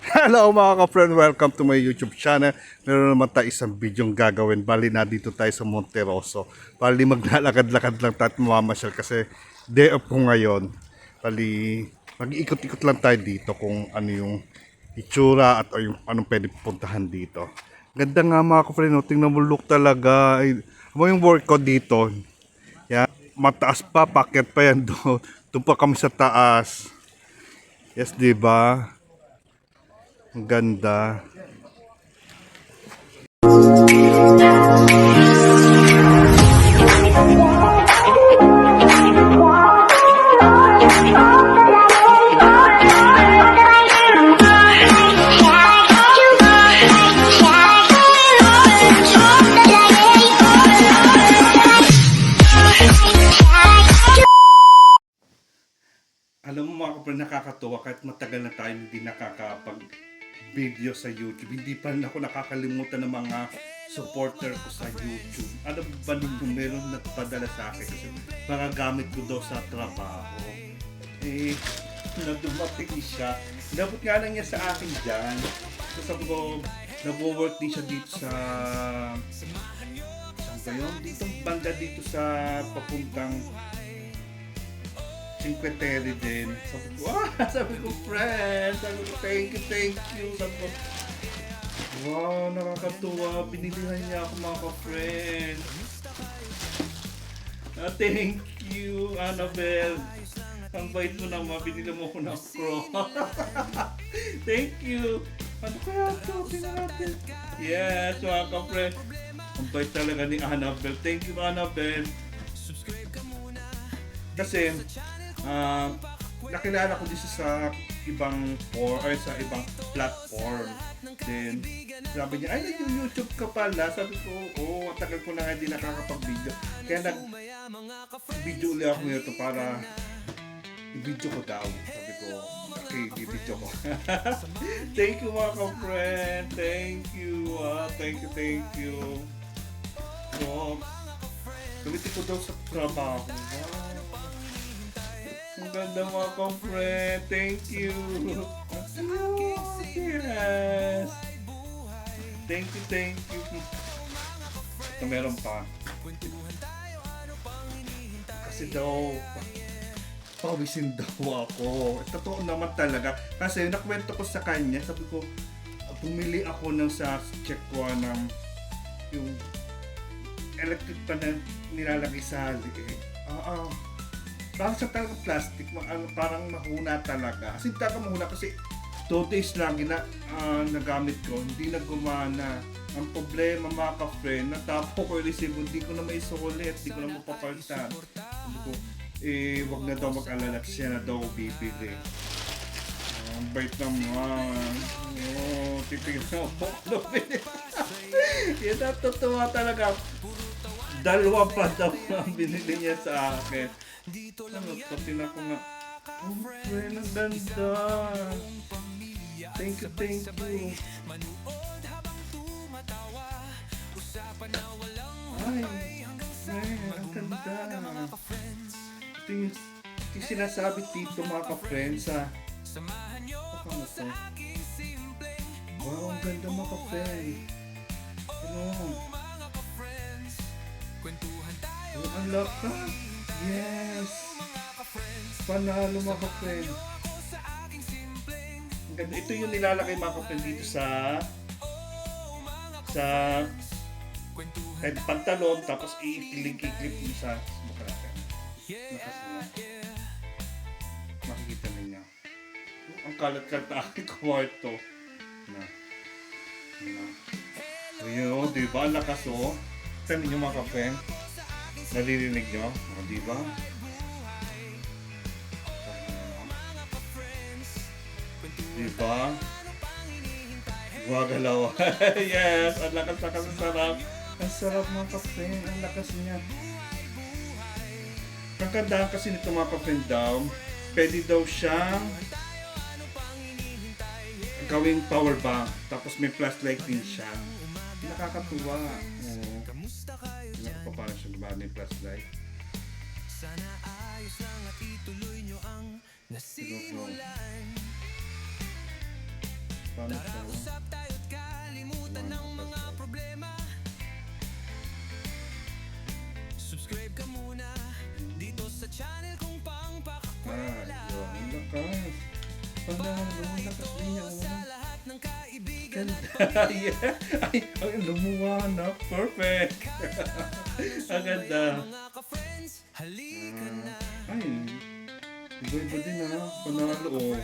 Hello mga ka-friend, welcome to my YouTube channel. Meron naman tayo isang videong gagawin. Bali na dito tayo sa Monteroso. Bali maglalakad-lakad lang tayo at mamamasyal kasi day off ko ngayon. Bali mag-iikot-ikot lang tayo dito kung ano yung itsura at yung anong pwede puntahan dito. Ganda nga mga ka-friend, no? Tingnan mo look talaga. Ay, mo yung work ko dito. Yan, mataas pa, packet pa yan doon. Doon pa kami sa taas. Yes, di ba? Ang ganda. Alam mo mga kapatid, nakakatuwa kahit matagal na tayo hindi nakakapag-video sa YouTube. Hindi pa rin ako nakakalimutan ng mga supporter ko sa YouTube. Alam mo ba nung meron nagpadala sa akin kasi magagamit ko daw sa trabaho. Na dumating siya. Inabot nga lang niya sa akin dyan. So sabi ko, nag-work din siya dito sa... Saan ba yun? Dito banda dito sa papuntang Cinqueterre din. Sabi ko, friend, sabi ko, thank you. Sabi ko, wow, nakakatuwa. Binilihan niya ako mga ka-friend. Thank you, Annabelle. Ang bait mo naman, binili mo ko ng cross. Thank you. Ano kaya ito? Tingnan natin. Yes, mga ka-friend. Ang bait talaga ni Annabelle. Thank you, Annabelle. Kasi, nakilala ko dito sa ibang sa ibang platform. Then, sabi niya, ay, nag-YouTube ka pala. Sabi ko, oo, tagal ko na nga hindi nakakapag-video. Kaya nag-video ulit ako nito para i-video ko daw. Sabi ko, okay, i-video ko. Thank you mga ka-friend. Thank you. Thank you. So, gamitin ko daw sa trabaho. Ang ganda mga ka-friend. Thank you. Yes. Thank you. Ito meron pa. Kasi daw, pawisin daw ako. Totoo naman talaga. Kasi nakwento ko sa kanya, sabi ko, bumili ako ng sa check ko ng yung electric pa na nilalagay sa liig. Parang sa talagang plastic, parang mahuna talaga. Kasi talaga mahuna kasi 2 days lang nagamit ko, hindi na gumana. Ang problema mga ka-friend, natapo ko yung resibo, hindi ko na maisulit, hindi ko na mapapalitan. Sabi ko, wag na daw mag-alala, siya na daw bibili. Ang bait naman. Titignan mo ako. Yan natutuwa talaga. 2 pa daw ang binili niya sa akin. Ano, sabi na ko nga, oh friend, ang ganda. Thank you. Ay, friend, ang ganda. Ito yung sinasabi dito mga ka-friend sa ano to? Wow, ang ganda mga ka-friend. Ang lakas. Yes! Panalo mga ka-friend. Ito yung nilalagay mga ka-friend dito sa pantalon, tapos i-clip mo sa mukha natin. Makikita ninyo. Ang kalat-kalat na aking kwarto. Ayun, diba? Ang lakas o. Tignan ninyo mga ka-friend. Naririnig nyo? Diba? Diba? Gumagalaw. Yes! Ang lakas-lakas, ang sarap. Ang sarap mga ka-friend. Ang lakas niya. Ang ganda kasi nito mga ka-friend daw, pwede daw siyang gawing power bank. Tapos may flashlight din siya. Nakakatuwa. Paano siya gumamit ng flashlight? Sana ayos lang at ituloy nyo ang nasimulan. Paano siya? Subscribe ka muna dito sa channel kong Yun. pangpakakwela. Ang lakas. Panalo, ang lakas niya. Sa lahat ng kaibigan at Yeah. Ay, ang lumuha na. Perfect. Ang ganda. mga ka-friends, halika na. Ay, iba-iba din ha. Panalo. Oh.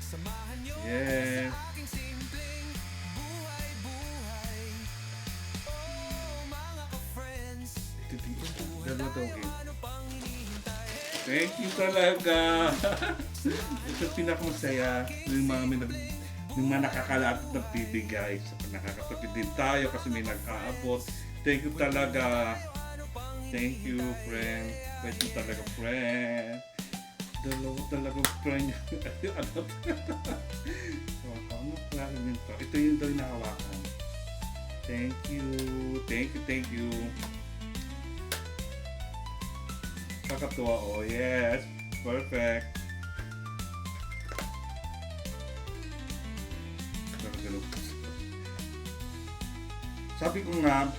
Samahan niyo Yes. aking simpleng buhay-buhay. Oh, mga ka-friends, Dalawa daw, okay. ano pang hinihintay? Thank you talaga. Ito pinakamasaya yung mga nakakalapit na bibigay. So, nakakatapid din tayo kasi may nag-aabot. Thank you talaga. Thank you, friend. Thank you talaga, friend. Dalawa talaga, friend. Ano? Ano klaro nito? Ito yung daw yung nakawakan. Thank you. Thank you, thank you. Kakatuwa, oh yes. Perfect. Sabi ko nga,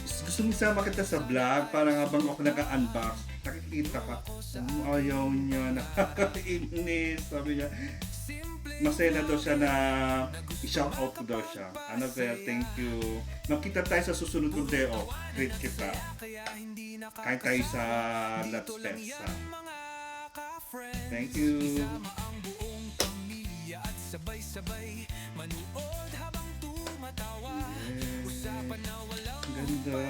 gusto mo isama kita sa vlog para habang ako naka-unbox, nakikita ka. Ayaw niya, nakakainis. Sabi niya, masaya na daw siya na i-shout out ko daw siya. Annabelle, thank you. Magkita tayo sa susunod kong day off. Great kita. Kain tayo sa Let's Pesa. Thank you. Ang buong pamilya at sabay-sabay manuod habang tumatawa. Usapan na walang Ganda.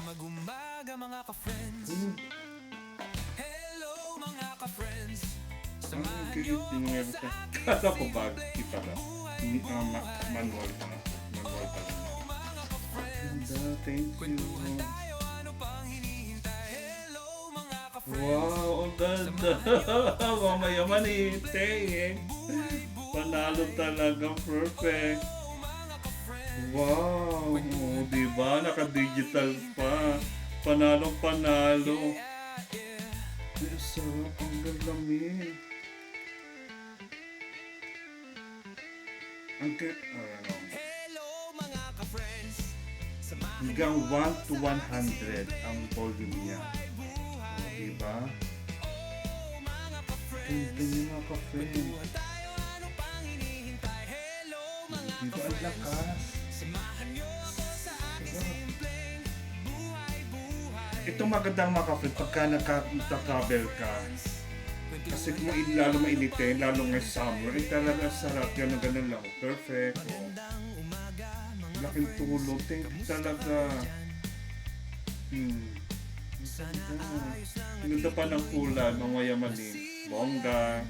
mag-umaga mga ka-friends. Hello mga ka-friends. Ang Samahan cute niyo yung mga basta. Kala ko bag. Kita ba? Manual pa. Manual pa. Ganda. Thank you. tayo, ano pang hinihintay? Hello mga ka-friends. Wow, ang ganda. Mamayaman eh. Thanks. Panalo talaga. Perfect. Wow. Oh, diba? Naka-digital pa. Panalo. Ay, sarap. Ang galamig. Ang ano. Hello mga ka-friends. Samahan Hanggang 1 to 100 ang volume niya. Oh, diba? Ganda niya mga ka-friend. tayo, ano pang hinihintay? Hello mga Diba ang lakas? samahan niyo ako sa aking simpleng buhay-buhay. Ito magandang mga ka-friend pagka nagka-travel ka. Kasi kung lalo mainitin, lalo ngayong summer, ay talaga sarap. Ganun lang. Perfect. Oh. Laking tulog. Thank you talaga. Ang ganda. Ang ganda pa ng kulay, mga yamanin. Bongga.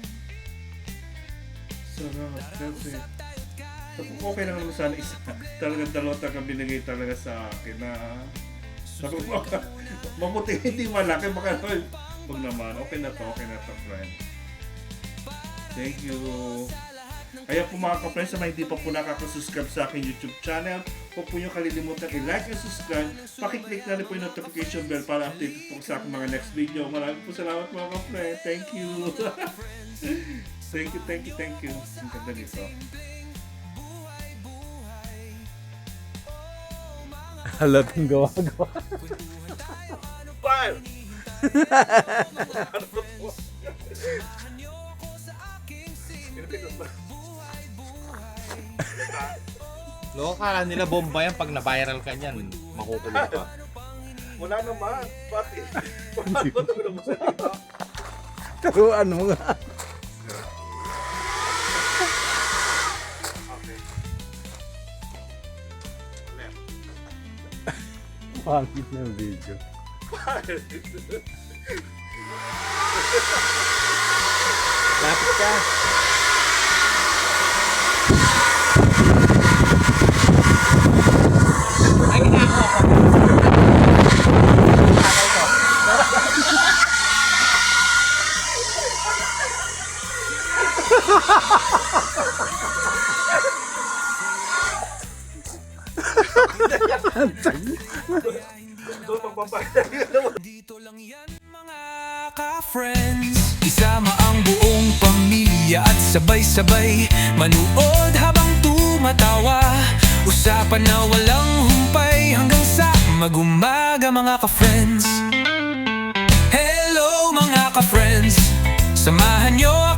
Sarap. Perfect. Sabi ko, okay lang naman sana isa. Talagang dalawa talaga binigay talaga sa akin na sabi ko, mabuti hindi malaki. Baka pag naman, okay na to, friend. Thank you. Kaya po mga ka-friends, sa mga hindi pa po nakaka-subscribe sa aking YouTube channel, huwag po nyo kalilimutan i-like and subscribe. Pakiclick na rin po yung notification bell para updated po sa aking mga next video. Maraming po salamat mga ka-friend. Thank you. Thank you. Ang ganda nito. Halatang gawa-gawa. Fire! Loko, kala nila bomba yan pag na-viral ka niyan. Makukulong ka. Wala naman. Bakit? Paano ba ito mo sa dito? Taruan mo nga. Okay. Pangit na yung video. Lapit ka. Ay, ginagawa ko. Doon magpapagay. Dito lang yan mga ka-friends. Isama ang buong pamilya at sabay-sabay manuod mga tawa, usapan na walang humpay, hanggang sa mag-umaga mga ka-friends. Hello mga ka-friends, samahan nyo